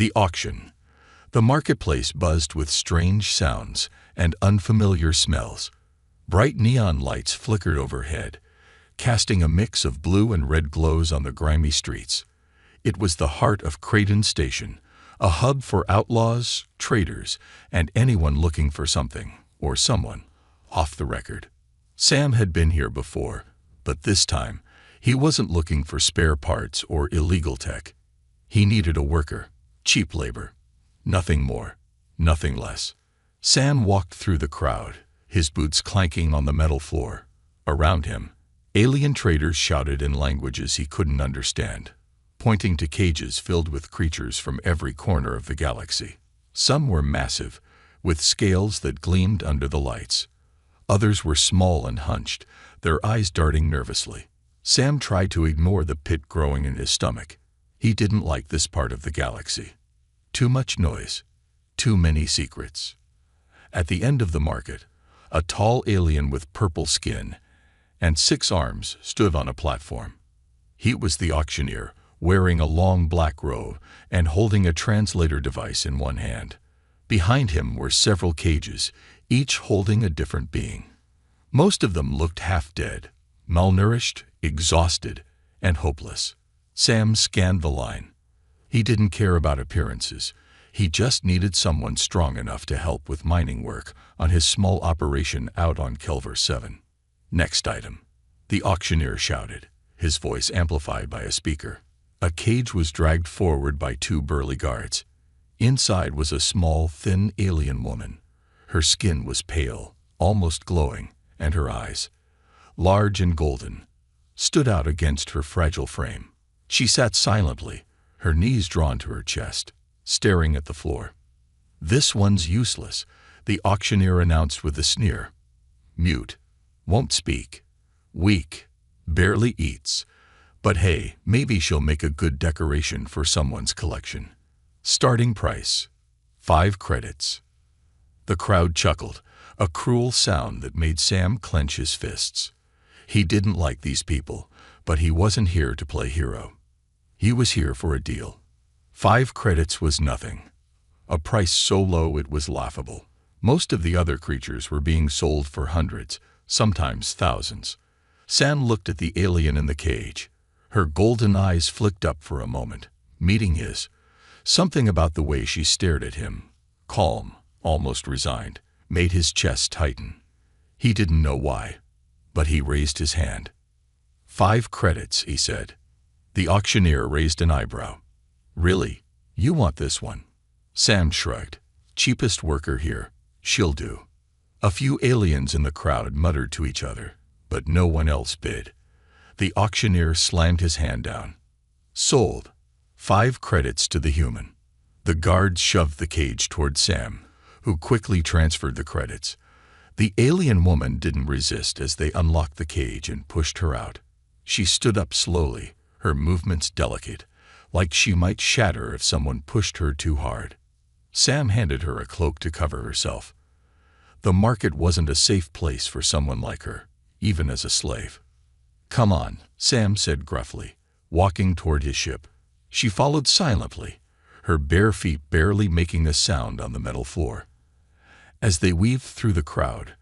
The auction. The marketplace buzzed with strange sounds and unfamiliar smells. Bright neon lights flickered overhead, casting a mix of blue and red glows on the grimy streets. It was the heart of Creighton Station, a hub for outlaws, traders, and anyone looking for something, or someone, off the record. Sam had been here before, but this time, he wasn't looking for spare parts or illegal tech. He needed a worker, cheap labor. Nothing more, nothing less. Sam walked through the crowd, his boots clanking on the metal floor. Around him, alien traders shouted in languages he couldn't understand, pointing to cages filled with creatures from every corner of the galaxy. Some were massive, with scales that gleamed under the lights. Others were small and hunched, their eyes darting nervously. Sam tried to ignore the pit growing in his stomach. He didn't like this part of the galaxy. Too much noise, too many secrets. At the end of the market, a tall alien with purple skin and 6 arms stood on a platform. He was the auctioneer, wearing a long black robe and holding a translator device in one hand. Behind him were several cages, each holding a different being. Most of them looked half dead, malnourished, exhausted, and hopeless. Sam scanned the line. He didn't care about appearances. He just needed someone strong enough to help with mining work on his small operation out on Kelver 7. Next item, the auctioneer shouted, his voice amplified by a speaker. A cage was dragged forward by 2 burly guards. Inside was a small, thin alien woman. Her skin was pale, almost glowing, and her eyes, large and golden, stood out against her fragile frame. She sat silently, her knees drawn to her chest, staring at the floor. "This one's useless," the auctioneer announced with a sneer. "Mute, won't speak, weak, barely eats. But hey, maybe she'll make a good decoration for someone's collection. Starting price, 5 credits." The crowd chuckled, a cruel sound that made Sam clench his fists. He didn't like these people, but he wasn't here to play hero. He was here for a deal. 5 credits was nothing. A price so low it was laughable. Most of the other creatures were being sold for hundreds, sometimes thousands. Sam looked at the alien in the cage. Her golden eyes flicked up for a moment, meeting his. Something about the way she stared at him, calm, almost resigned, made his chest tighten. He didn't know why, but he raised his hand. 5 credits, he said. The auctioneer raised an eyebrow. "Really? You want this one?" Sam shrugged. "Cheapest worker here. She'll do." A few aliens in the crowd muttered to each other, but no one else bid. The auctioneer slammed his hand down. "Sold. 5 credits to the human." The guards shoved the cage toward Sam, who quickly transferred the credits. The alien woman didn't resist as they unlocked the cage and pushed her out. She stood up slowly, her movements delicate, like she might shatter if someone pushed her too hard. Sam handed her a cloak to cover herself. The market wasn't a safe place for someone like her, even as a slave. "Come on," Sam said gruffly, walking toward his ship. She followed silently, her bare feet barely making a sound on the metal floor. As they weaved through the crowd,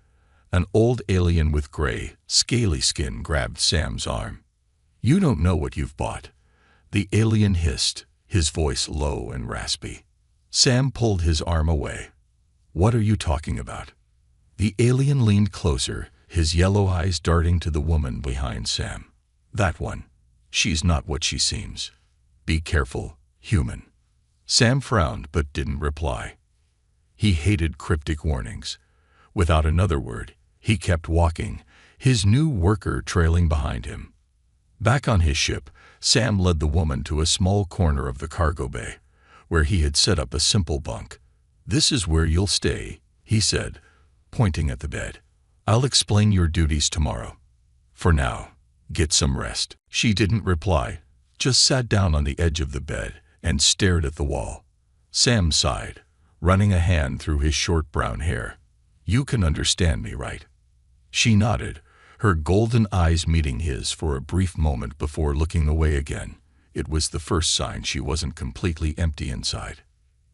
an old alien with gray, scaly skin grabbed Sam's arm. "You don't know what you've bought," the alien hissed, his voice low and raspy. Sam pulled his arm away. "What are you talking about?" The alien leaned closer, his yellow eyes darting to the woman behind Sam. "That one. She's not what she seems. Be careful, human." Sam frowned but didn't reply. He hated cryptic warnings. Without another word, he kept walking, his new worker trailing behind him. Back on his ship, Sam led the woman to a small corner of the cargo bay, where he had set up a simple bunk. "This is where you'll stay," he said, pointing at the bed. "I'll explain your duties tomorrow. For now, get some rest." She didn't reply, just sat down on the edge of the bed and stared at the wall. Sam sighed, running a hand through his short brown hair. "You can understand me, right?" She nodded, her golden eyes meeting his for a brief moment before looking away again. It was the first sign she wasn't completely empty inside.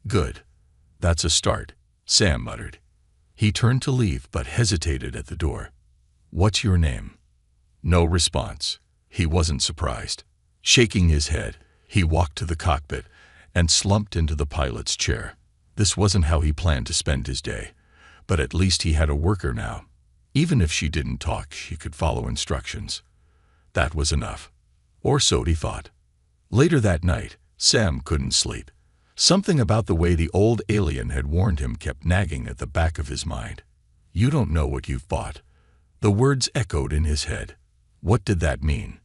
Good. That's a start, Sam muttered. He turned to leave but hesitated at the door. What's your name? No response. He wasn't surprised. Shaking his head, he walked to the cockpit and slumped into the pilot's chair. This wasn't how he planned to spend his day, but at least he had a worker now. Even if she didn't talk, she could follow instructions. That was enough. Or so he thought. Later that night, Sam couldn't sleep. Something about the way the old alien had warned him kept nagging at the back of his mind. You don't know what you've bought. The words echoed in his head. What did that mean?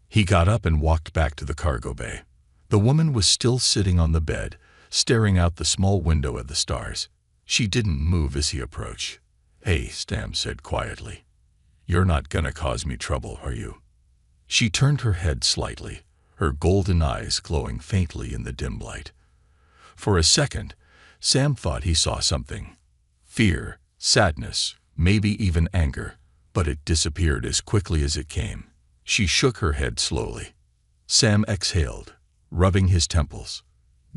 He got up and walked back to the cargo bay. The woman was still sitting on the bed, staring out the small window at the stars. She didn't move as he approached. Hey, Sam said quietly. You're not gonna cause me trouble, are you? She turned her head slightly, her golden eyes glowing faintly in the dim light. For a second, Sam thought he saw something. Fear, sadness, maybe even anger, but it disappeared as quickly as it came. She shook her head slowly. Sam exhaled, rubbing his temples.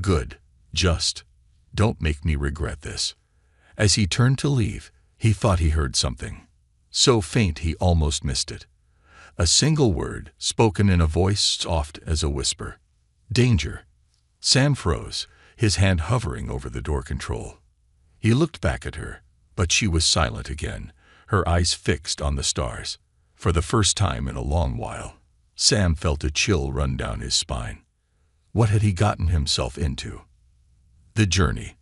Good, just. Don't make me regret this. As he turned to leave, he thought he heard something. So faint he almost missed it. A single word, spoken in a voice soft as a whisper. Danger. Sam froze, his hand hovering over the door control. He looked back at her, but she was silent again, her eyes fixed on the stars. For the first time in a long while, Sam felt a chill run down his spine. What had he gotten himself into? The journey.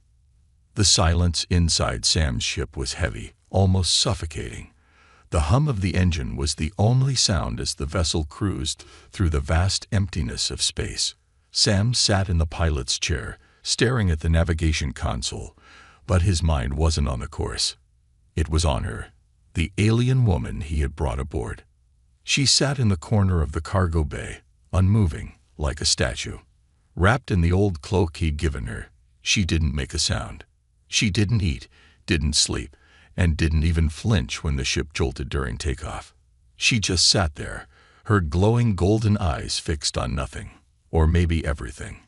The silence inside Sam's ship was heavy, almost suffocating. The hum of the engine was the only sound as the vessel cruised through the vast emptiness of space. Sam sat in the pilot's chair, staring at the navigation console, but his mind wasn't on the course. It was on her, the alien woman he had brought aboard. She sat in the corner of the cargo bay, unmoving, like a statue. Wrapped in the old cloak he'd given her, she didn't make a sound. She didn't eat, didn't sleep, and didn't even flinch when the ship jolted during takeoff. She just sat there, her glowing golden eyes fixed on nothing, or maybe everything.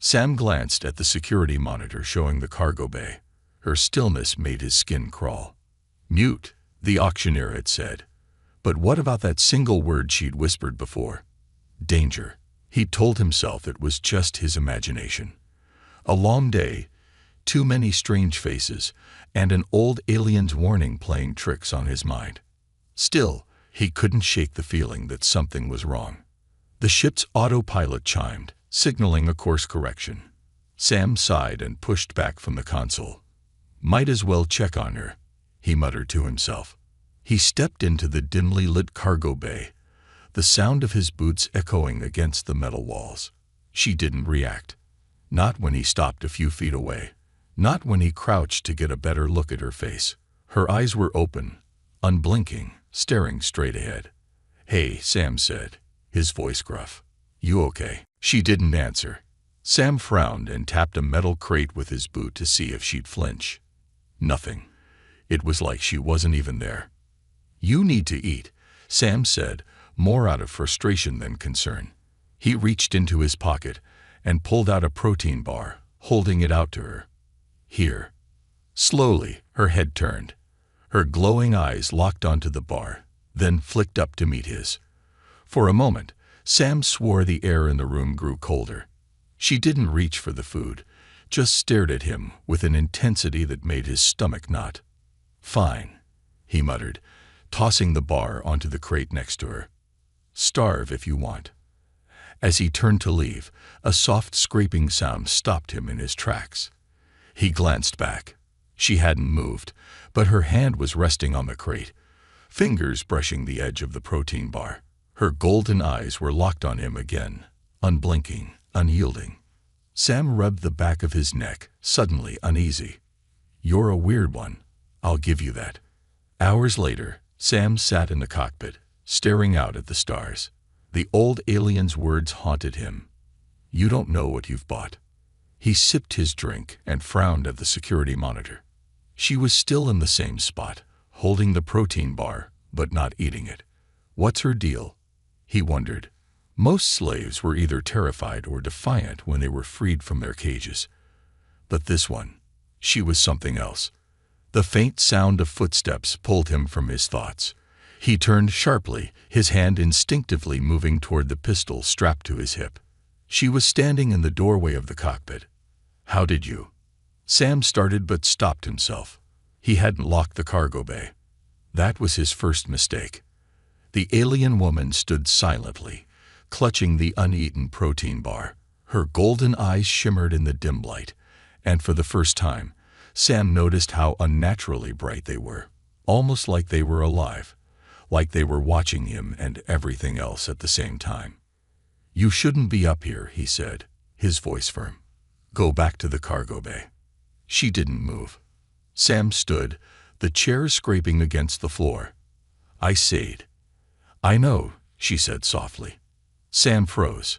Sam glanced at the security monitor showing the cargo bay. Her stillness made his skin crawl. Mute, the auctioneer had said. But what about that single word she'd whispered before? Danger. He told himself it was just his imagination. A long day, too many strange faces, and an old alien's warning playing tricks on his mind. Still, he couldn't shake the feeling that something was wrong. The ship's autopilot chimed, signaling a course correction. Sam sighed and pushed back from the console. Might as well check on her, he muttered to himself. He stepped into the dimly lit cargo bay, the sound of his boots echoing against the metal walls. She didn't react. Not when he stopped a few feet away. Not when he crouched to get a better look at her face. Her eyes were open, unblinking, staring straight ahead. Hey, Sam said, his voice gruff. You okay? She didn't answer. Sam frowned and tapped a metal crate with his boot to see if she'd flinch. Nothing. It was like she wasn't even there. You need to eat, Sam said, more out of frustration than concern. He reached into his pocket and pulled out a protein bar, holding it out to her. Here. Slowly, her head turned. Her glowing eyes locked onto the bar, then flicked up to meet his. For a moment, Sam swore the air in the room grew colder. She didn't reach for the food, just stared at him with an intensity that made his stomach knot. Fine, he muttered, tossing the bar onto the crate next to her. Starve if you want. As he turned to leave, a soft scraping sound stopped him in his tracks. He glanced back. She hadn't moved, but her hand was resting on the crate, fingers brushing the edge of the protein bar. Her golden eyes were locked on him again, unblinking, unyielding. Sam rubbed the back of his neck, suddenly uneasy. You're a weird one. I'll give you that. Hours later, Sam sat in the cockpit, staring out at the stars. The old alien's words haunted him. You don't know what you've bought. He sipped his drink and frowned at the security monitor. She was still in the same spot, holding the protein bar, but not eating it. What's her deal? He wondered. Most slaves were either terrified or defiant when they were freed from their cages. But this one, she was something else. The faint sound of footsteps pulled him from his thoughts. He turned sharply, his hand instinctively moving toward the pistol strapped to his hip. She was standing in the doorway of the cockpit. "How did you?" Sam started but stopped himself. He hadn't locked the cargo bay. That was his first mistake. The alien woman stood silently, clutching the uneaten protein bar. Her golden eyes shimmered in the dim light, and for the first time, Sam noticed how unnaturally bright they were, almost like they were alive, like they were watching him and everything else at the same time. "You shouldn't be up here," he said, his voice firm. "Go back to the cargo bay." She didn't move. Sam stood, the chair scraping against the floor. "I said." "I know," she said softly. Sam froze.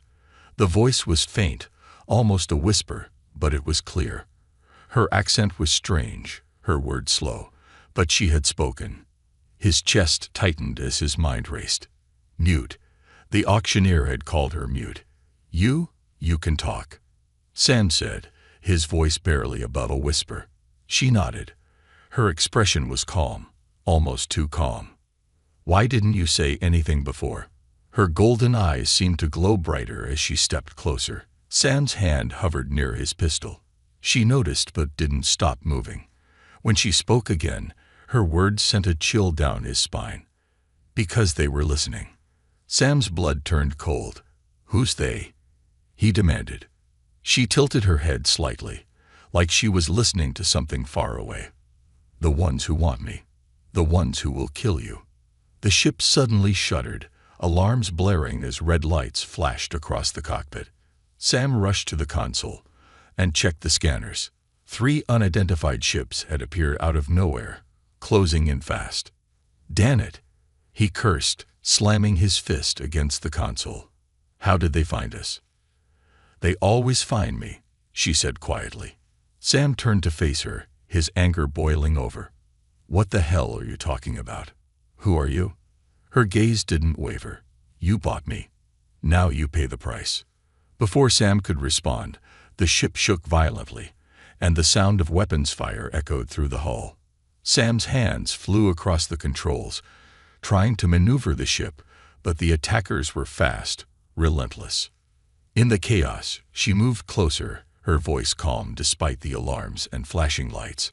The voice was faint, almost a whisper, but it was clear. Her accent was strange, her words slow, but she had spoken. His chest tightened as his mind raced. "Mute." The auctioneer had called her mute. You can talk," Sam said, his voice barely above a whisper. She nodded. Her expression was calm, almost too calm. "Why didn't you say anything before?" Her golden eyes seemed to glow brighter as she stepped closer. Sam's hand hovered near his pistol. She noticed but didn't stop moving. When she spoke again, her words sent a chill down his spine. "Because they were listening." Sam's blood turned cold. "Who's they?" he demanded. She tilted her head slightly, like she was listening to something far away. "The ones who want me. The ones who will kill you." The ship suddenly shuddered, alarms blaring as red lights flashed across the cockpit. Sam rushed to the console and checked the scanners. 3 unidentified ships had appeared out of nowhere, closing in fast. "Damn it," he cursed, slamming his fist against the console. "How did they find us?" "They always find me," she said quietly. Sam turned to face her, his anger boiling over. "What the hell are you talking about? Who are you?" Her gaze didn't waver. "You bought me. Now you pay the price." Before Sam could respond, the ship shook violently, and the sound of weapons fire echoed through the hull. Sam's hands flew across the controls, trying to maneuver the ship, but the attackers were fast, relentless. In the chaos, she moved closer, her voice calm despite the alarms and flashing lights.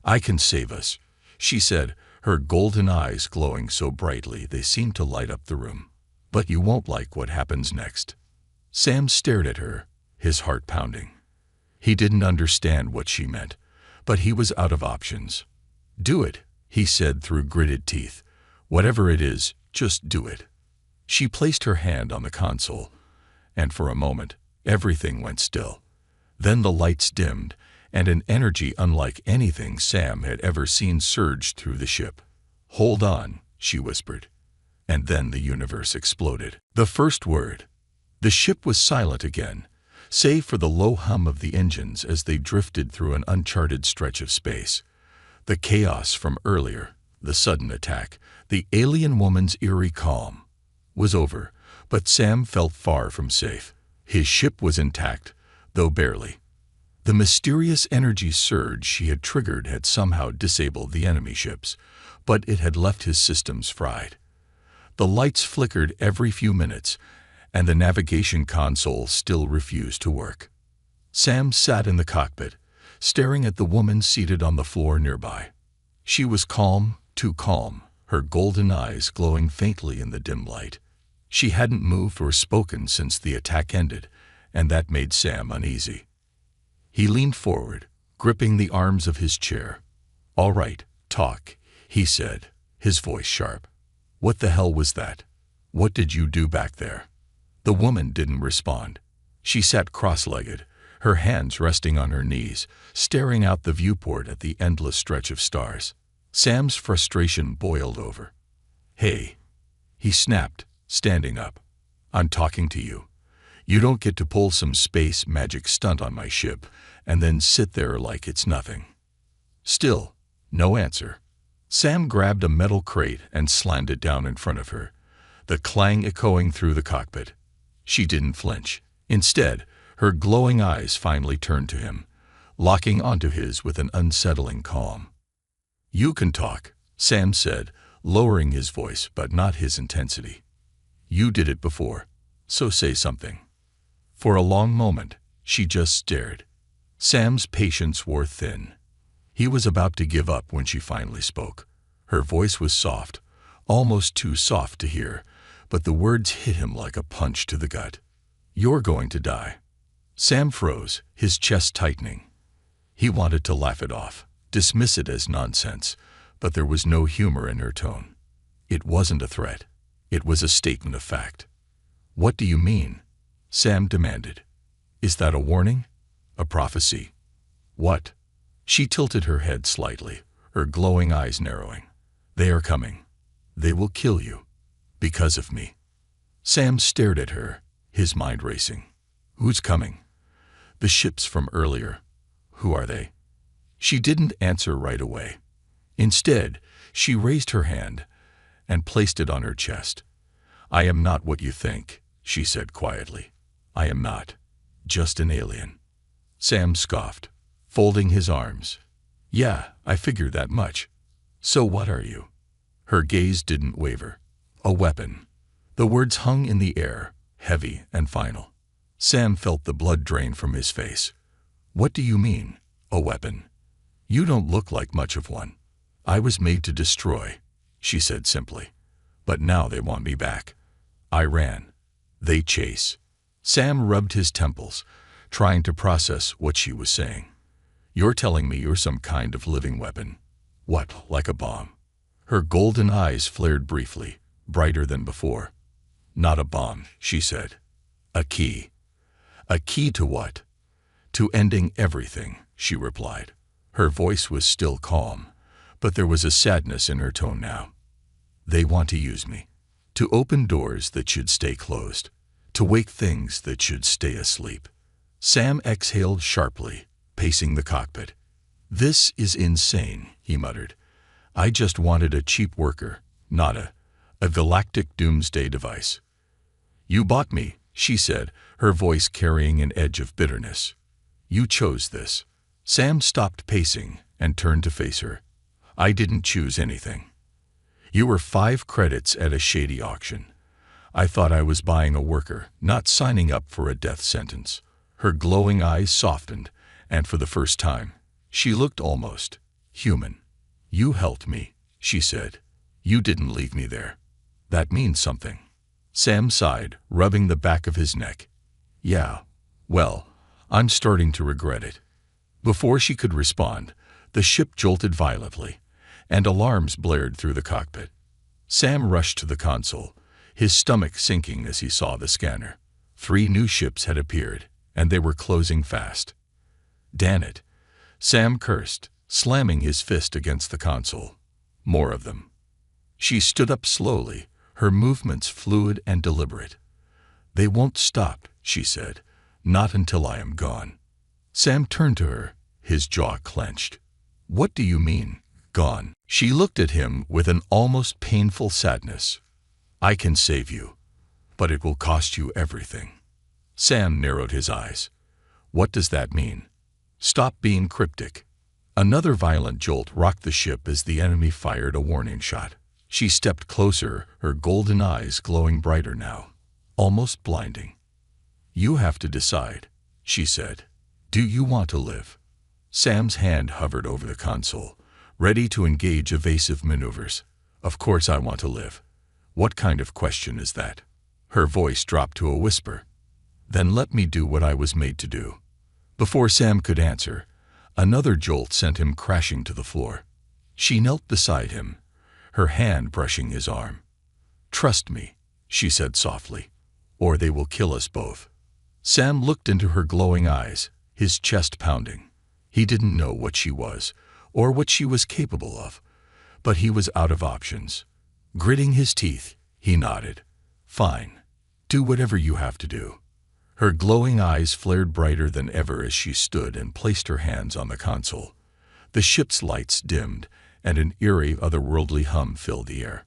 "I can save us," she said, her golden eyes glowing so brightly they seemed to light up the room. "But you won't like what happens next." Sam stared at her, his heart pounding. He didn't understand what she meant, but he was out of options. "Do it," he said through gritted teeth. "Whatever it is, just do it." She placed her hand on the console, and for a moment, everything went still. Then the lights dimmed, and an energy unlike anything Sam had ever seen surged through the ship. "Hold on," she whispered. And then the universe exploded. The first word. The ship was silent again, save for the low hum of the engines as they drifted through an uncharted stretch of space. The chaos from earlier, the sudden attack, the alien woman's eerie calm, was over, but Sam felt far from safe. His ship was intact, though barely. The mysterious energy surge she had triggered had somehow disabled the enemy ships, but it had left his systems fried. The lights flickered every few minutes, and the navigation console still refused to work. Sam sat in the cockpit, staring at the woman seated on the floor nearby. She was calm, too calm, her golden eyes glowing faintly in the dim light. She hadn't moved or spoken since the attack ended, and that made Sam uneasy. He leaned forward, gripping the arms of his chair. "All right, talk," he said, his voice sharp. "What the hell was that? What did you do back there?" The woman didn't respond. She sat cross-legged, her hands resting on her knees, staring out the viewport at the endless stretch of stars. Sam's frustration boiled over. "Hey," he snapped, standing up. "I'm talking to you. You don't get to pull some space magic stunt on my ship and then sit there like it's nothing." Still, no answer. Sam grabbed a metal crate and slammed it down in front of her, the clang echoing through the cockpit. She didn't flinch. Instead, her glowing eyes finally turned to him, locking onto his with an unsettling calm. "You can talk," Sam said, lowering his voice but not his intensity. "You did it before, so say something." For a long moment, she just stared. Sam's patience wore thin. He was about to give up when she finally spoke. Her voice was soft, almost too soft to hear, but the words hit him like a punch to the gut. "You're going to die." Sam froze, his chest tightening. He wanted to laugh it off, dismiss it as nonsense, but there was no humor in her tone. It wasn't a threat. It was a statement of fact. "What do you mean?" Sam demanded. "Is that a warning? A prophecy? What?" She tilted her head slightly, her glowing eyes narrowing. "They are coming. They will kill you. Because of me." Sam stared at her, his mind racing. "Who's coming?" "The ships from earlier." "Who are they?" She didn't answer right away. Instead, she raised her hand and placed it on her chest. "I am not what you think," she said quietly. "I am not. Just an alien." Sam scoffed, folding his arms. "Yeah, I figured that much. So what are you?" Her gaze didn't waver. "A weapon." The words hung in the air, heavy and final. Sam felt the blood drain from his face. "What do you mean, a weapon? You don't look like much of one." "I was made to destroy," she said simply. "But now they want me back. I ran. They chase." Sam rubbed his temples, trying to process what she was saying. "You're telling me you're some kind of living weapon? What, like a bomb?" Her golden eyes flared briefly, brighter than before. "Not a bomb," she said. "A key." "A key to what?" "To ending everything," she replied. Her voice was still calm, but there was a sadness in her tone now. "They want to use me. To open doors that should stay closed. To wake things that should stay asleep." Sam exhaled sharply, pacing the cockpit. "This is insane," he muttered. "I just wanted a cheap worker, not a galactic doomsday device." "You bought me," she said, her voice carrying an edge of bitterness. "You chose this." Sam stopped pacing and turned to face her. "I didn't choose anything. You were 5 credits at a shady auction. I thought I was buying a worker, not signing up for a death sentence." Her glowing eyes softened, and for the first time, she looked almost human. "You helped me," she said. "You didn't leave me there. That means something." Sam sighed, rubbing the back of his neck. "Yeah, well, I'm starting to regret it." Before she could respond, the ship jolted violently, and alarms blared through the cockpit. Sam rushed to the console, his stomach sinking as he saw the scanner. 3 new ships had appeared, and they were closing fast. "Damn it," Sam cursed, slamming his fist against the console. "More of them." She stood up slowly, her movements fluid and deliberate. "They won't stop," she said. "Not until I am gone." Sam turned to her, his jaw clenched. "What do you mean, gone?" She looked at him with an almost painful sadness. "I can save you, but it will cost you everything." Sam narrowed his eyes. "What does that mean?" "Stop being cryptic." Another violent jolt rocked the ship as the enemy fired a warning shot. She stepped closer, her golden eyes glowing brighter now, almost blinding. "You have to decide," she said. "Do you want to live?" Sam's hand hovered over the console, ready to engage evasive maneuvers. "Of course I want to live. What kind of question is that?" Her voice dropped to a whisper. "Then let me do what I was made to do." Before Sam could answer, another jolt sent him crashing to the floor. She knelt beside him, her hand brushing his arm. "Trust me," she said softly, "or they will kill us both." Sam looked into her glowing eyes, his chest pounding. He didn't know what she was, or what she was capable of, but he was out of options. Gritting his teeth, he nodded. "Fine. Do whatever you have to do." Her glowing eyes flared brighter than ever as she stood and placed her hands on the console. The ship's lights dimmed, and an eerie, otherworldly hum filled the air.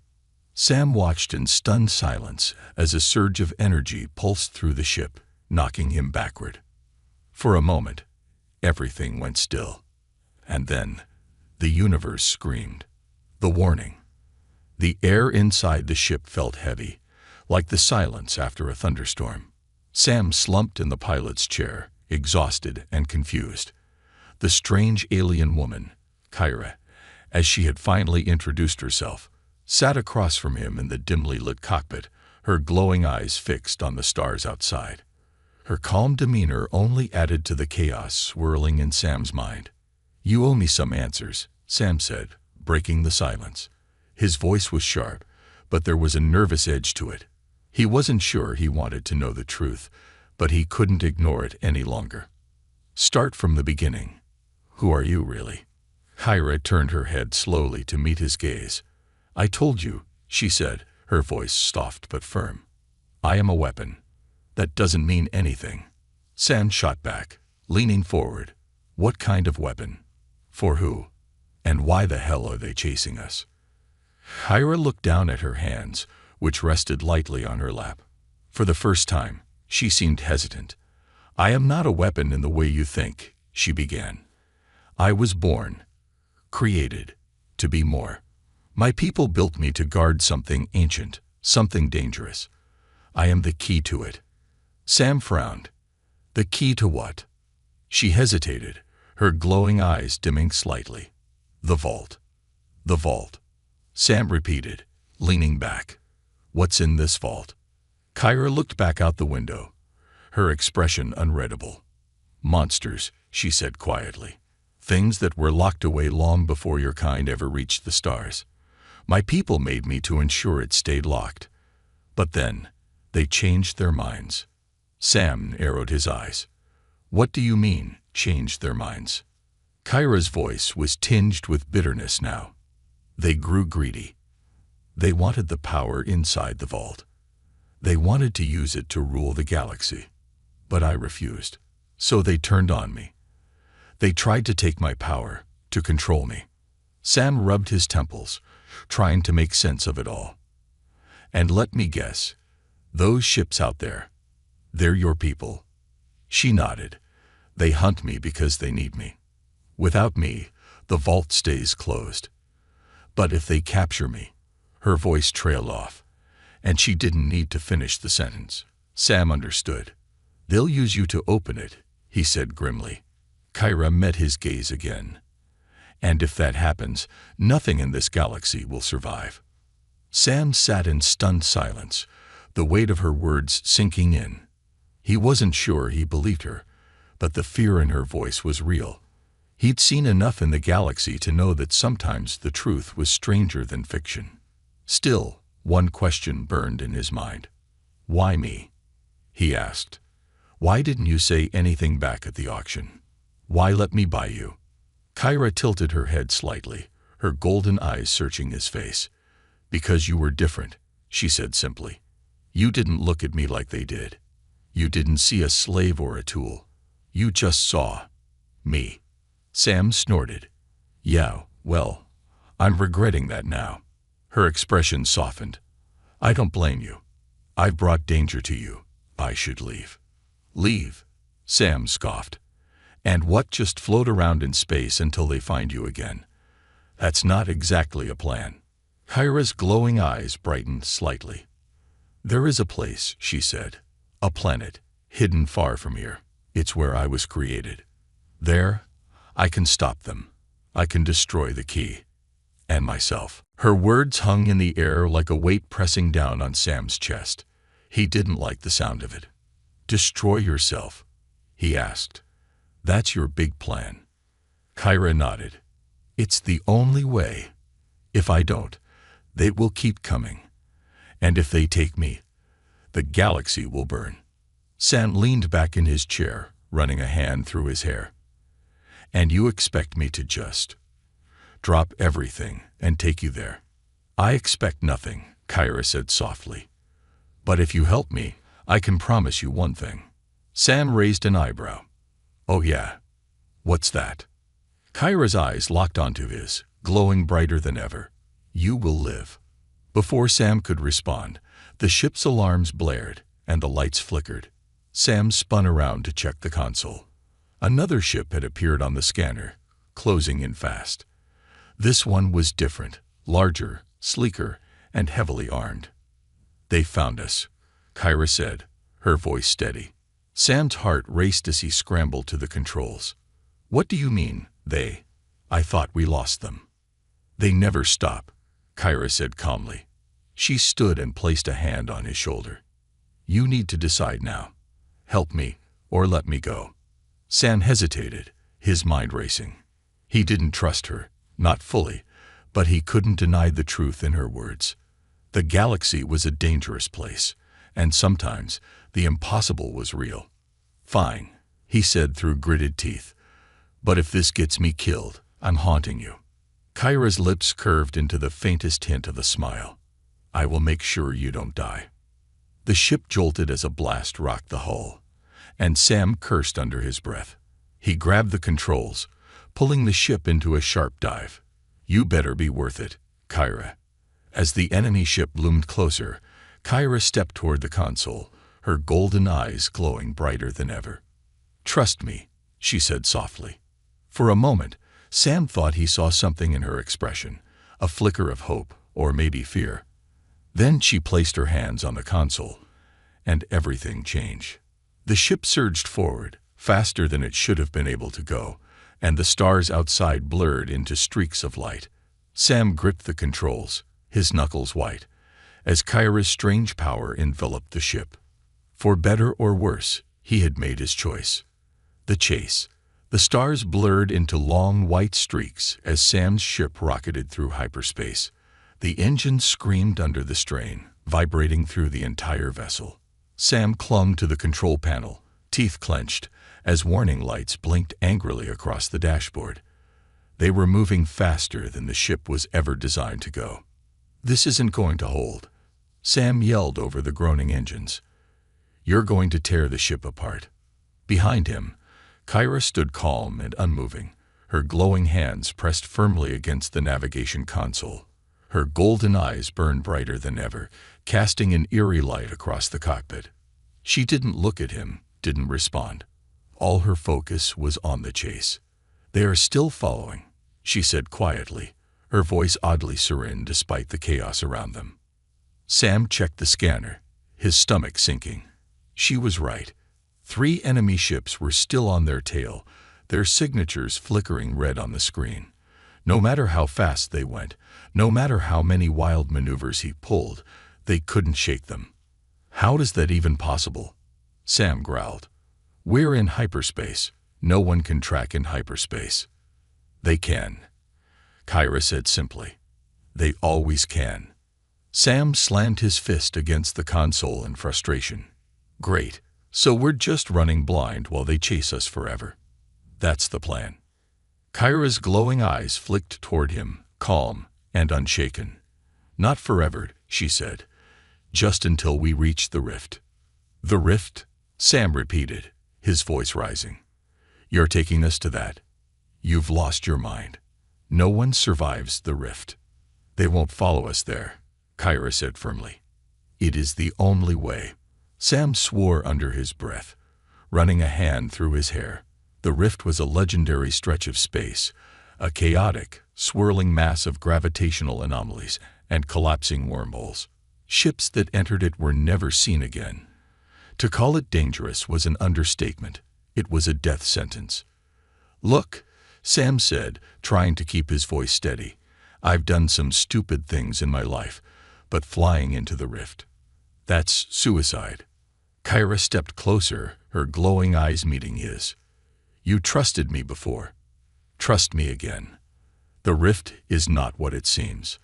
Sam watched in stunned silence as a surge of energy pulsed through the ship, knocking him backward. For a moment, Everything went still. And then, the universe screamed. The warning. The air inside the ship felt heavy, like the silence after a thunderstorm. Sam slumped in the pilot's chair, exhausted and confused. The strange alien woman, Kyra, as she had finally introduced herself, sat across from him in the dimly lit cockpit, her glowing eyes fixed on the stars outside. Her calm demeanor only added to the chaos swirling in Sam's mind. "You owe me some answers," Sam said, breaking the silence. His voice was sharp, but there was a nervous edge to it. He wasn't sure he wanted to know the truth, but he couldn't ignore it any longer. "Start from the beginning. Who are you, really?" Kyra turned her head slowly to meet his gaze. "I told you," she said, her voice soft but firm. "I am a weapon. That doesn't mean anything." Sam shot back, leaning forward. "What kind of weapon? For who? And why the hell are they chasing us?" Kyra looked down at her hands, which rested lightly on her lap. For the first time, she seemed hesitant. "I am not a weapon in the way you think," she began. "I was born, created, to be more. My people built me to guard something ancient, something dangerous. I am the key to it." Sam frowned. "The key to what?" She hesitated, her glowing eyes dimming slightly. "The vault. The vault," Sam repeated, leaning back. "What's in this vault?" Kyra looked back out the window, her expression unreadable. "Monsters," she said quietly. "Things that were locked away long before your kind ever reached the stars. My people made me to ensure it stayed locked. But then, they changed their minds." Sam narrowed his eyes. "What do you mean, changed their minds?" Kyra's voice was tinged with bitterness now. "They grew greedy. They wanted the power inside the vault. They wanted to use it to rule the galaxy. But I refused. So they turned on me. They tried to take my power, to control me." Sam rubbed his temples, trying to make sense of it all. "And let me guess, those ships out there, they're your people?" She nodded. "They hunt me because they need me. Without me, the vault stays closed. But if they capture me," her voice trailed off, and she didn't need to finish the sentence. Sam understood. "They'll use you to open it," he said grimly. Kyra met his gaze again. "And if that happens, nothing in this galaxy will survive." Sam sat in stunned silence, the weight of her words sinking in. He wasn't sure he believed her, but the fear in her voice was real. He'd seen enough in the galaxy to know that sometimes the truth was stranger than fiction. Still, one question burned in his mind. "Why me?" he asked. "Why didn't you say anything back at the auction? Why let me buy you?" Kyra tilted her head slightly, her golden eyes searching his face. "Because you were different," she said simply. "You didn't look at me like they did. You didn't see a slave or a tool. You just saw me." Sam snorted. "Yeah, well, I'm regretting that now." Her expression softened. "I don't blame you. I've brought danger to you. I should leave." "Leave?" Sam scoffed. "And what, just float around in space until they find you again? That's not exactly a plan." Kyra's glowing eyes brightened slightly. "There is a place," she said. "A planet, hidden far from here. It's where I was created. There, I can stop them. I can destroy the key. And myself." Her words hung in the air like a weight pressing down on Sam's chest. He didn't like the sound of it. "Destroy yourself?" he asked. "That's your big plan?" Kyra nodded. "It's the only way. If I don't, they will keep coming. And if they take me, the galaxy will burn." Sam leaned back in his chair, running a hand through his hair. "And you expect me to just drop everything and take you there?" "I expect nothing," Kyra said softly. "But if you help me, I can promise you one thing." Sam raised an eyebrow. "Oh yeah? What's that?" Kyra's eyes locked onto his, glowing brighter than ever. "You will live." Before Sam could respond, the ship's alarms blared and the lights flickered. Sam spun around to check the console. Another ship had appeared on the scanner, closing in fast. This one was different, larger, sleeker, and heavily armed. "They found us," Kyra said, her voice steady. Sam's heart raced as he scrambled to the controls. "What do you mean, they? I thought we lost them." "They never stop," Kyra said calmly. She stood and placed a hand on his shoulder. "You need to decide now. Help me, or let me go." Sam hesitated, his mind racing. He didn't trust her, not fully, but he couldn't deny the truth in her words. The galaxy was a dangerous place, and sometimes the impossible was real. "Fine," he said through gritted teeth. "But if this gets me killed, I'm haunting you." Kyra's lips curved into the faintest hint of a smile. "I will make sure you don't die." The ship jolted as a blast rocked the hull, and Sam cursed under his breath. He grabbed the controls, pulling the ship into a sharp dive. "You better be worth it, Kyra." As the enemy ship loomed closer, Kyra stepped toward the console, her golden eyes glowing brighter than ever. "Trust me," she said softly. For a moment, Sam thought he saw something in her expression, a flicker of hope, or maybe fear. Then she placed her hands on the console, and everything changed. The ship surged forward, faster than it should have been able to go, and the stars outside blurred into streaks of light. Sam gripped the controls, his knuckles white, as Kyra's strange power enveloped the ship. For better or worse, he had made his choice. The chase. The stars blurred into long white streaks as Sam's ship rocketed through hyperspace. The engines screamed under the strain, vibrating through the entire vessel. Sam clung to the control panel, teeth clenched, as warning lights blinked angrily across the dashboard. They were moving faster than the ship was ever designed to go. "This isn't going to hold," Sam yelled over the groaning engines. "You're going to tear the ship apart." Behind him, Kyra stood calm and unmoving, her glowing hands pressed firmly against the navigation console. Her golden eyes burned brighter than ever, casting an eerie light across the cockpit. She didn't look at him, didn't respond. All her focus was on the chase. "They are still following," she said quietly, her voice oddly serene despite the chaos around them. Sam checked the scanner, his stomach sinking. She was right. 3 enemy ships were still on their tail, their signatures flickering red on the screen. No matter how fast they went, no matter how many wild maneuvers he pulled, they couldn't shake them. "How is that even possible?" Sam growled. "We're in hyperspace. No one can track in hyperspace." "They can," Kyra said simply. "They always can." Sam slammed his fist against the console in frustration. "Great. So we're just running blind while they chase us forever." "That's the plan." Kyra's glowing eyes flicked toward him, calm and unshaken. "Not forever," she said. "Just until we reach the rift." "The rift?" Sam repeated, his voice rising. "You're taking us to that? You've lost your mind. No one survives the rift." "They won't follow us there," Kyra said firmly. "It is the only way." Sam swore under his breath, running a hand through his hair. The rift was a legendary stretch of space, a chaotic, swirling mass of gravitational anomalies and collapsing wormholes. Ships that entered it were never seen again. To call it dangerous was an understatement. It was a death sentence. "Look," Sam said, trying to keep his voice steady. "I've done some stupid things in my life, but flying into the rift, that's suicide." Kyra stepped closer, her glowing eyes meeting his. "You trusted me before. Trust me again. The rift is not what it seems."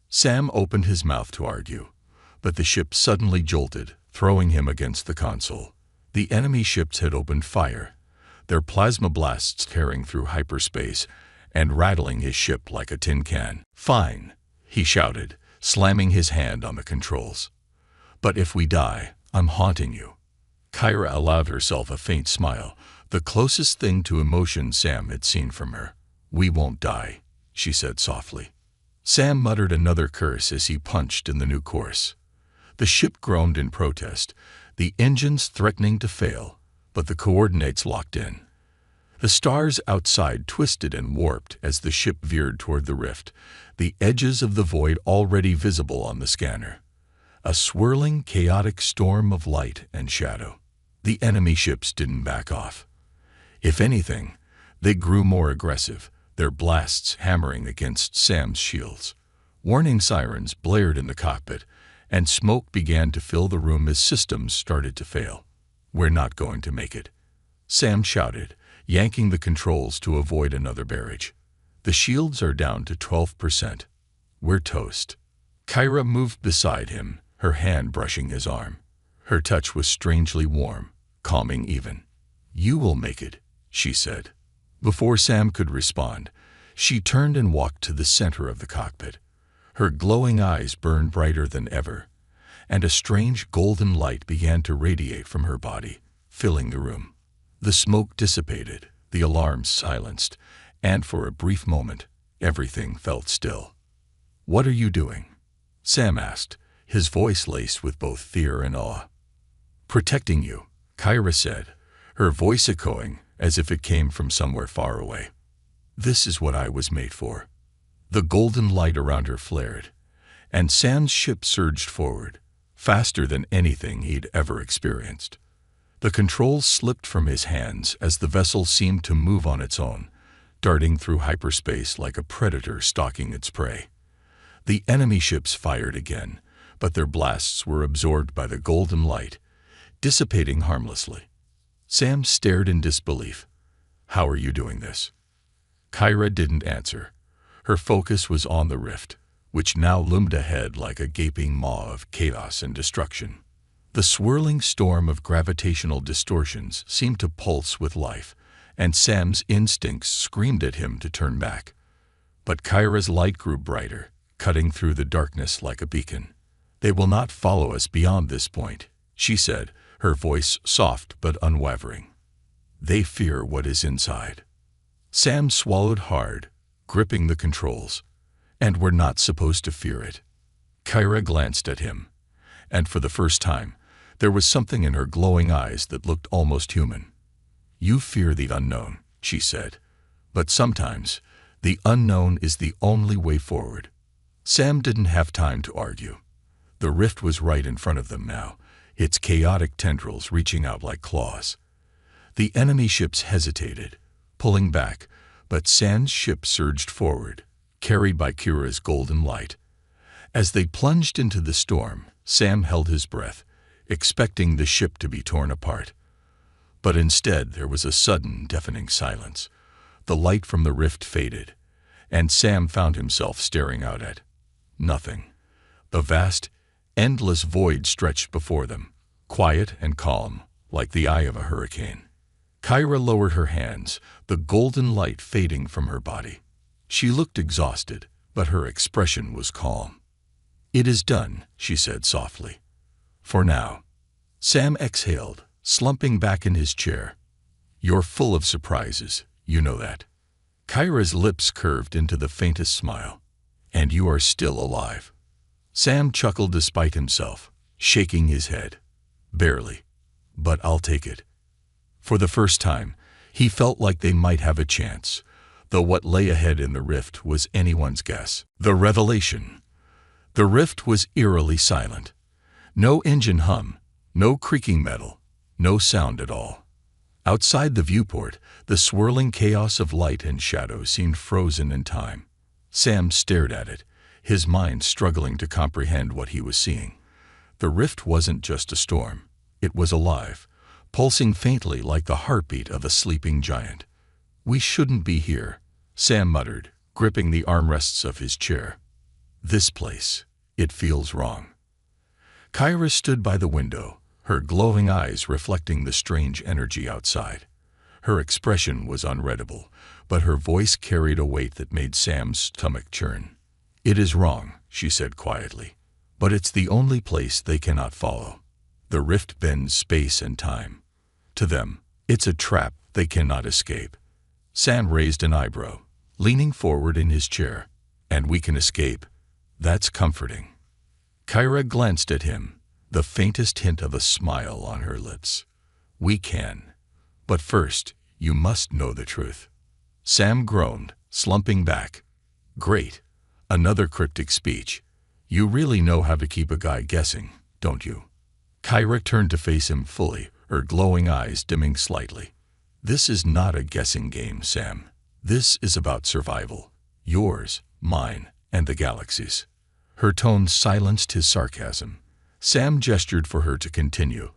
Sam opened his mouth to argue, but the ship suddenly jolted, throwing him against the console. The enemy ships had opened fire, their plasma blasts tearing through hyperspace and rattling his ship like a tin can. "Fine," he shouted, slamming his hand on the controls. "But if we die, I'm haunting you." Kyra allowed herself a faint smile, the closest thing to emotion Sam had seen from her. "We won't die," she said softly. Sam muttered another curse as he punched in the new course. The ship groaned in protest, the engines threatening to fail, but the coordinates locked in. The stars outside twisted and warped as the ship veered toward the rift, the edges of the void already visible on the scanner. A swirling, chaotic storm of light and shadow. The enemy ships didn't back off. If anything, they grew more aggressive, their blasts hammering against Sam's shields. Warning sirens blared in the cockpit, and smoke began to fill the room as systems started to fail. "We're not going to make it," Sam shouted, yanking the controls to avoid another barrage. "The shields are down to 12%. We're toast." Kyra moved beside him, her hand brushing his arm. Her touch was strangely warm, calming even. "You will make it," she said. Before Sam could respond, she turned and walked to the center of the cockpit. Her glowing eyes burned brighter than ever, and a strange golden light began to radiate from her body, filling the room. The smoke dissipated, the alarms silenced, and for a brief moment, everything felt still. "What are you doing?" Sam asked, his voice laced with both fear and awe. "Protecting you," Kyra said, her voice echoing as if it came from somewhere far away. "This is what I was made for." The golden light around her flared, and Sam's ship surged forward, faster than anything he'd ever experienced. The controls slipped from his hands as the vessel seemed to move on its own, darting through hyperspace like a predator stalking its prey. The enemy ships fired again, but their blasts were absorbed by the golden light, dissipating harmlessly. Sam stared in disbelief. "How are you doing this?" Kyra didn't answer. Her focus was on the rift, which now loomed ahead like a gaping maw of chaos and destruction. The swirling storm of gravitational distortions seemed to pulse with life, and Sam's instincts screamed at him to turn back. But Kyra's light grew brighter, cutting through the darkness like a beacon. "They will not follow us beyond this point," she said, her voice soft but unwavering. "They fear what is inside." Sam swallowed hard, gripping the controls. "And we're not supposed to fear it." Kyra glanced at him, and for the first time, there was something in her glowing eyes that looked almost human. "You fear the unknown," she said, "but sometimes the unknown is the only way forward." Sam didn't have time to argue. The rift was right in front of them now, its chaotic tendrils reaching out like claws. The enemy ships hesitated, pulling back, but Sam's ship surged forward, carried by Kyra's golden light. As they plunged into the storm, Sam held his breath, expecting the ship to be torn apart. But instead there was a sudden, deafening silence. The light from the rift faded, and Sam found himself staring out at nothing. The vast, endless void stretched before them, quiet and calm, like the eye of a hurricane. Kyra lowered her hands, the golden light fading from her body. She looked exhausted, but her expression was calm. "It is done," she said softly. "For now." Sam exhaled, slumping back in his chair. "You're full of surprises, you know that." Kyra's lips curved into the faintest smile. "And you are still alive." Sam chuckled despite himself, shaking his head. "Barely. But I'll take it." For the first time, he felt like they might have a chance, though what lay ahead in the rift was anyone's guess. The revelation. The rift was eerily silent. No engine hum, no creaking metal, no sound at all. Outside the viewport, the swirling chaos of light and shadow seemed frozen in time. Sam stared at it, his mind struggling to comprehend what he was seeing. The rift wasn't just a storm. It was alive, pulsing faintly like the heartbeat of a sleeping giant. "We shouldn't be here," Sam muttered, gripping the armrests of his chair. "This place, it feels wrong." Kyra stood by the window, her glowing eyes reflecting the strange energy outside. Her expression was unreadable, but her voice carried a weight that made Sam's stomach churn. "It is wrong," she said quietly, "but it's the only place they cannot follow. The rift bends space and time. To them, it's a trap they cannot escape." Sam raised an eyebrow, leaning forward in his chair. "And we can escape. That's comforting." Kyra glanced at him, the faintest hint of a smile on her lips. "We can. But first, You must know the truth. Sam groaned, slumping back. Great. Another cryptic speech. You really know how to keep a guy guessing, don't you? Kyra turned to face him fully, her glowing eyes dimming slightly. This is not a guessing game, Sam. This is about survival. Yours, mine, and the galaxy's. Her tone silenced his sarcasm. Sam gestured for her to continue,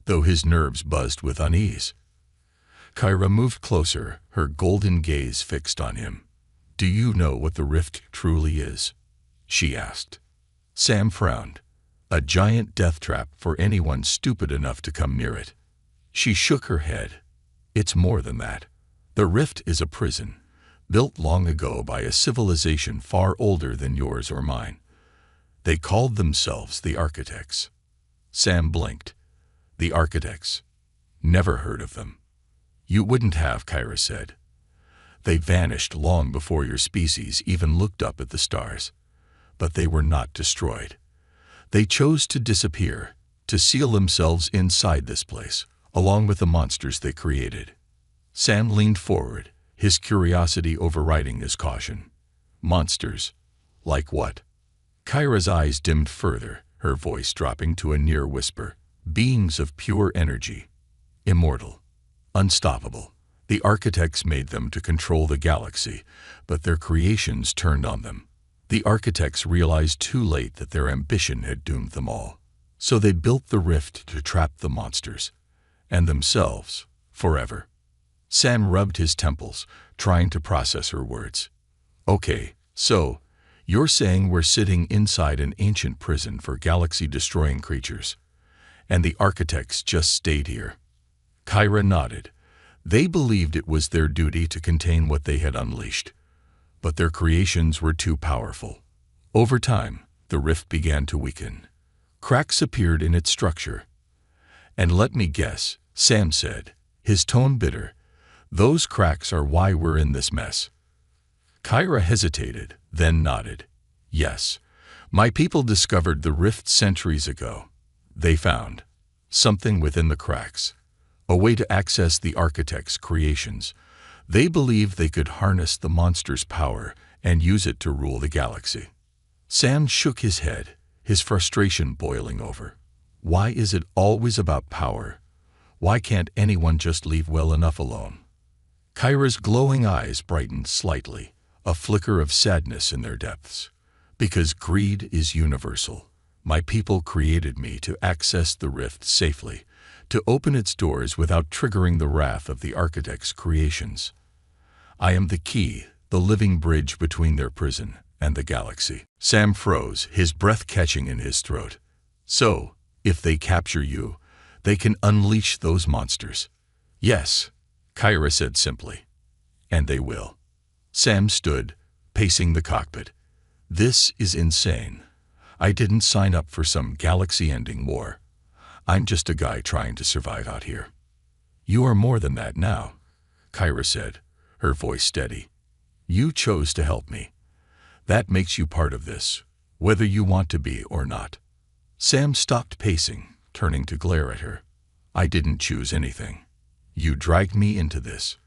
though his nerves buzzed with unease. Kyra moved closer, her golden gaze fixed on him. Do you know what the rift truly is? She asked. Sam frowned. A giant death trap for anyone stupid enough to come near it. She shook her head. It's more than that. The rift is a prison, built long ago by a civilization far older than yours or mine. They called themselves the Architects. Sam blinked. The Architects. Never heard of them. You wouldn't have, Kyra said. They vanished long before your species even looked up at the stars. But they were not destroyed. They chose to disappear, to seal themselves inside this place, along with the monsters they created. Sam leaned forward, his curiosity overriding his caution. Monsters? Like what? Kyra's eyes dimmed further, her voice dropping to a near whisper. Beings of pure energy. Immortal. Unstoppable. The Architects made them to control the galaxy, but their creations turned on them. The Architects realized too late that their ambition had doomed them all. So they built the rift to trap the monsters, and themselves, forever. Sam rubbed his temples, trying to process her words. Okay, so, you're saying we're sitting inside an ancient prison for galaxy-destroying creatures, and the Architects just stayed here. Kyra nodded. They believed it was their duty to contain what they had unleashed. But their creations were too powerful. Over time, the rift began to weaken. Cracks appeared in its structure. And let me guess, Sam said, his tone bitter. Those cracks are why we're in this mess. Kyra hesitated, then nodded. Yes, my people discovered the rift centuries ago. They found something within the cracks, a way to access the Architects' creations. They believed they could harness the monster's power and use it to rule the galaxy. Sam shook his head, his frustration boiling over. Why is it always about power? Why can't anyone just leave well enough alone? Kyra's glowing eyes brightened slightly, a flicker of sadness in their depths. Because greed is universal. My people created me to access the rift safely, to open its doors without triggering the wrath of the Architects' creations. I am the key, the living bridge between their prison and the galaxy. Sam froze, his breath catching in his throat. So, if they capture you, they can unleash those monsters. Yes, Kyra said simply. And they will. Sam stood, pacing the cockpit. This is insane. I didn't sign up for some galaxy-ending war. I'm just a guy trying to survive out here. You are more than that now, Kyra said, her voice steady. You chose to help me. That makes you part of this, whether you want to be or not. Sam stopped pacing, turning to glare at her. I didn't choose anything. You dragged me into this.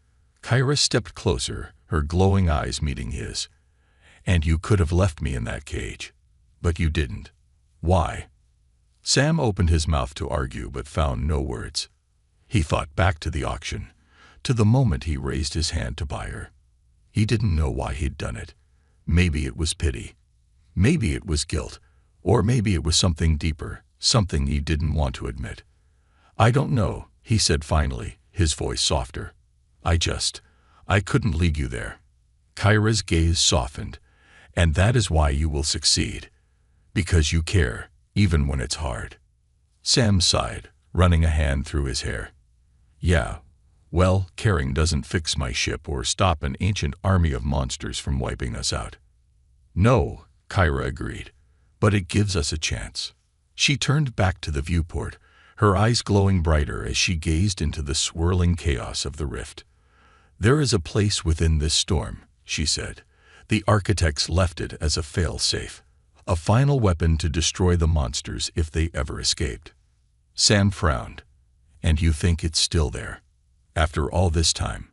Kyra stepped closer, her glowing eyes meeting his. And you could have left me in that cage. But you didn't. Why? Sam opened his mouth to argue but found no words. He thought back to the auction, to the moment he raised his hand to buy her. He didn't know why he'd done it. Maybe it was pity. Maybe it was guilt. Or maybe it was something deeper, something he didn't want to admit. I don't know, he said finally, his voice softer. I couldn't lead you there. Kyra's gaze softened. And that is why you will succeed. Because you care, even when it's hard. Sam sighed, running a hand through his hair. Yeah, well, caring doesn't fix my ship or stop an ancient army of monsters from wiping us out. No, Kyra agreed, but it gives us a chance. She turned back to the viewport, her eyes glowing brighter as she gazed into the swirling chaos of the rift. There is a place within this storm, she said. The Architects left it as a fail-safe, a final weapon to destroy the monsters if they ever escaped. Sam frowned. And you think it's still there? After all this time?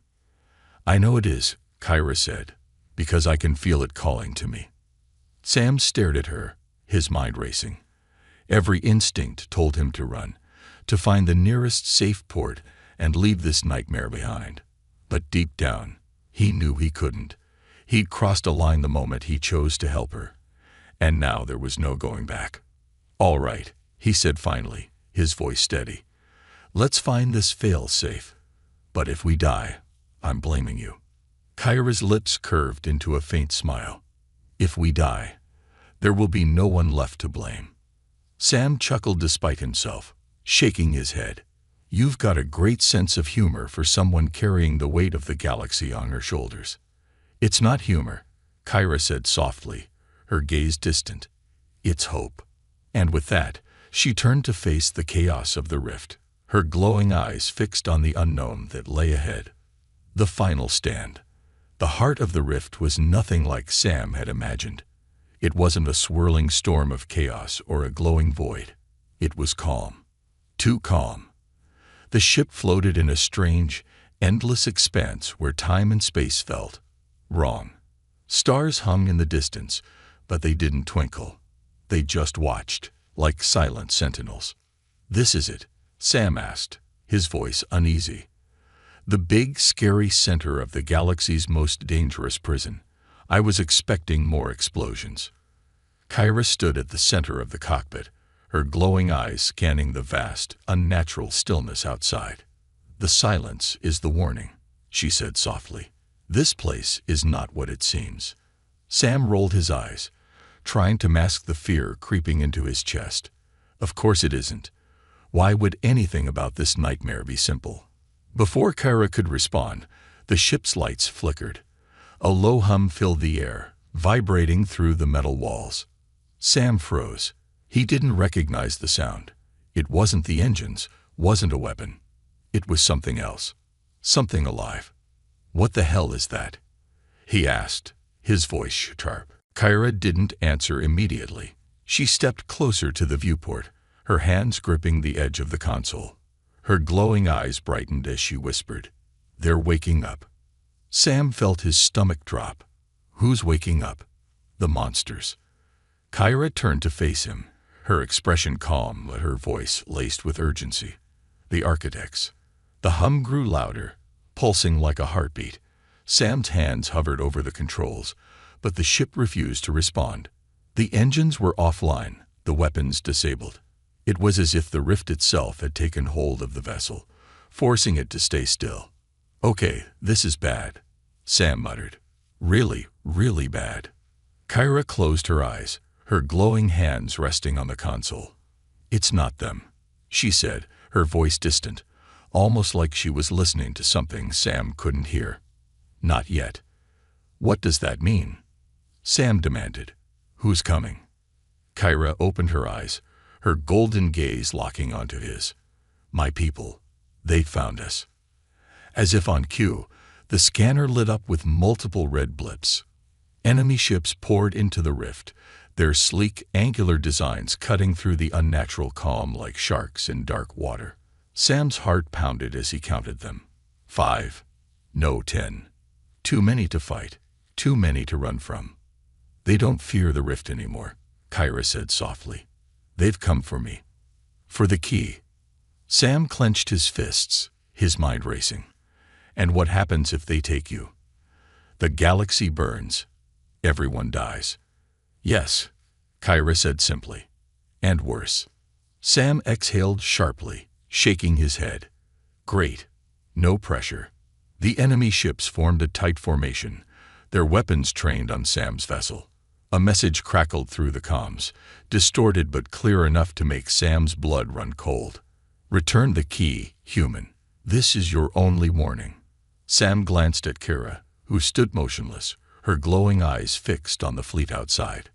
I know it is, Kyra said, because I can feel it calling to me. Sam stared at her, his mind racing. Every instinct told him to run, to find the nearest safe port and leave this nightmare behind. But deep down, he knew he couldn't. He'd crossed a line the moment he chose to help her. And now there was no going back. All right, he said finally, his voice steady. Let's find this fail-safe. But if we die, I'm blaming you. Kyra's lips curved into a faint smile. If we die, there will be no one left to blame. Sam chuckled despite himself, shaking his head. You've got a great sense of humor for someone carrying the weight of the galaxy on her shoulders. It's not humor, Kyra said softly, her gaze distant. It's hope. And with that, she turned to face the chaos of the rift, her glowing eyes fixed on the unknown that lay ahead. The final stand. The heart of the rift was nothing like Sam had imagined. It wasn't a swirling storm of chaos or a glowing void. It was calm. Too calm. The ship floated in a strange, endless expanse where time and space felt wrong. Stars hung in the distance, but they didn't twinkle. They just watched, like silent sentinels. This is it, Sam asked, his voice uneasy. The big, scary center of the galaxy's most dangerous prison. I was expecting more explosions. Kyra stood at the center of the cockpit, her glowing eyes scanning the vast, unnatural stillness outside. The silence is the warning, she said softly. This place is not what it seems. Sam rolled his eyes, trying to mask the fear creeping into his chest. Of course it isn't. Why would anything about this nightmare be simple? Before Kyra could respond, the ship's lights flickered. A low hum filled the air, vibrating through the metal walls. Sam froze. He didn't recognize the sound. It wasn't the engines, wasn't a weapon. It was something else. Something alive. What the hell is that? He asked, his voice sharp. Kyra didn't answer immediately. She stepped closer to the viewport, her hands gripping the edge of the console. Her glowing eyes brightened as she whispered, "They're waking up." Sam felt his stomach drop. Who's waking up? The monsters. Kyra turned to face him, her expression calm but her voice laced with urgency. The architects. The hum grew louder, pulsing like a heartbeat. Sam's hands hovered over the controls, but the ship refused to respond. The engines were offline, the weapons disabled. It was as if the rift itself had taken hold of the vessel, forcing it to stay still. "Okay, this is bad," Sam muttered. "Really, really bad." Kyra closed her eyes, her glowing hands resting on the console. "It's not them," she said, her voice distant, almost like she was listening to something Sam couldn't hear. "Not yet." "What does that mean?" Sam demanded. "Who's coming?" Kyra opened her eyes, her golden gaze locking onto his. "My people. They found us." As if on cue, the scanner lit up with multiple red blips. Enemy ships poured into the rift, their sleek, angular designs cutting through the unnatural calm like sharks in dark water. Sam's heart pounded as he counted them. 5. No, 10. Too many to fight, too many to run from. "They don't fear the rift anymore," Kyra said softly. "They've come for me. For the key." Sam clenched his fists, his mind racing. "And what happens if they take you?" "The galaxy burns. Everyone dies." "Yes," Kyra said simply. "And worse." Sam exhaled sharply, shaking his head. "Great. No pressure." The enemy ships formed a tight formation, their weapons trained on Sam's vessel. A message crackled through the comms, distorted but clear enough to make Sam's blood run cold. "Return the key, human. This is your only warning." Sam glanced at Kyra, who stood motionless, her glowing eyes fixed on the fleet outside.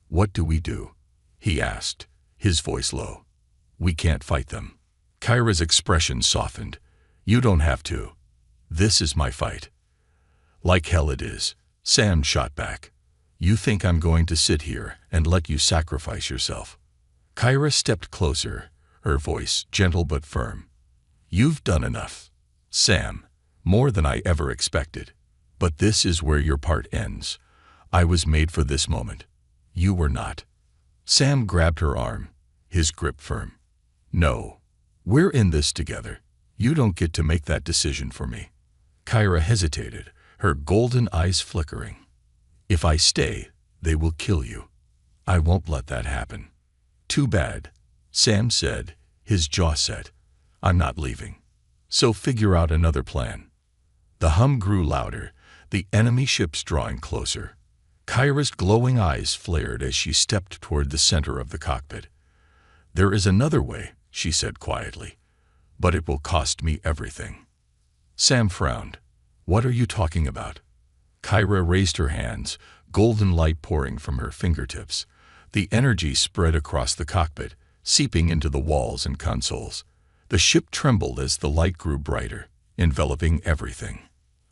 "What do we do?" he asked, his voice low. "We can't fight them." Kyra's expression softened. "You don't have to. This is my fight." "Like hell it is," Sam shot back. "You think I'm going to sit here and let you sacrifice yourself?" Kyra stepped closer, her voice gentle but firm. "You've done enough, Sam, more than I ever expected." But this is where your part ends. I was made for this moment. You were not. Sam grabbed her arm, his grip firm. No. We're in this together. You don't get to make that decision for me. Kyra hesitated, her golden eyes flickering. If I stay, they will kill you. I won't let that happen. Too bad, Sam said, his jaw set. I'm not leaving. So figure out another plan. The hum grew louder, the enemy ships drawing closer. Kyra's glowing eyes flared as she stepped toward the center of the cockpit. There is another way, she said quietly, but it will cost me everything. Sam frowned. What are you talking about? Kyra raised her hands, golden light pouring from her fingertips. The energy spread across the cockpit, seeping into the walls and consoles. The ship trembled as the light grew brighter, enveloping everything.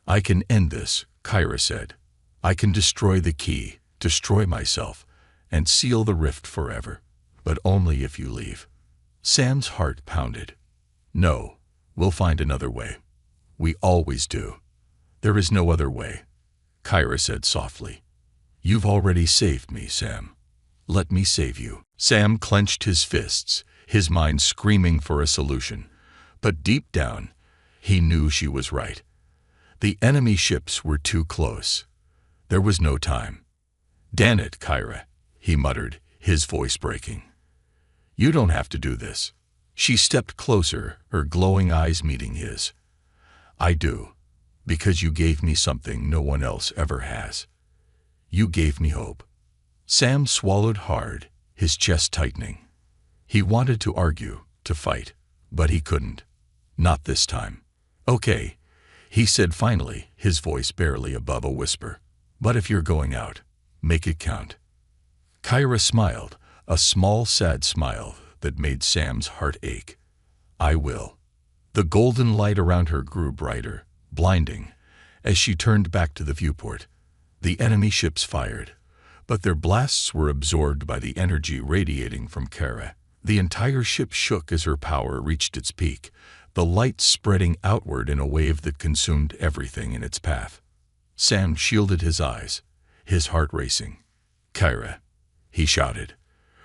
I can end this, Kyra said. I can destroy the key, destroy myself, and seal the rift forever. But only if you leave. Sam's heart pounded. No, we'll find another way. We always do. There is no other way, Kyra said softly. You've already saved me, Sam. Let me save you. Sam clenched his fists, his mind screaming for a solution. But deep down, he knew she was right. The enemy ships were too close. There was no time. Damn it, Kyra, he muttered, his voice breaking. You don't have to do this. She stepped closer, her glowing eyes meeting his. I do, because you gave me something no one else ever has. You gave me hope. Sam swallowed hard, his chest tightening. He wanted to argue, to fight, but he couldn't. Not this time. Okay, he said finally, his voice barely above a whisper. But if you're going out, make it count. Kyra smiled, a small sad smile that made Sam's heart ache. I will. The golden light around her grew brighter, blinding, as she turned back to the viewport. The enemy ships fired, but their blasts were absorbed by the energy radiating from Kyra. The entire ship shook as her power reached its peak, the light spreading outward in a wave that consumed everything in its path. Sam shielded his eyes, his heart racing. Kyra, he shouted.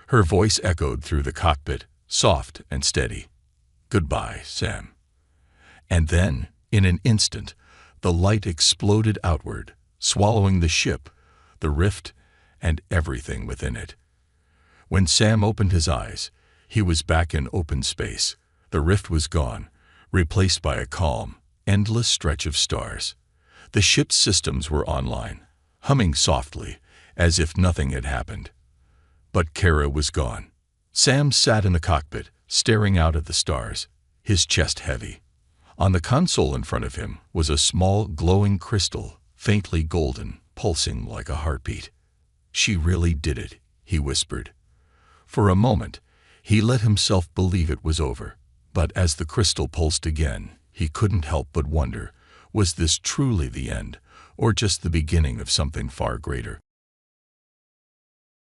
Her voice echoed through the cockpit, soft and steady. Goodbye, Sam. And then, in an instant, the light exploded outward, swallowing the ship, the rift, and everything within it. When Sam opened his eyes, he was back in open space. The rift was gone, replaced by a calm, endless stretch of stars. The ship's systems were online, humming softly, as if nothing had happened. But Kyra was gone. Sam sat in the cockpit, staring out at the stars, his chest heavy. On the console in front of him was a small, glowing crystal, faintly golden, pulsing like a heartbeat. She really did it, he whispered. For a moment, he let himself believe it was over. But as the crystal pulsed again, he couldn't help but wonder, was this truly the end, or just the beginning of something far greater?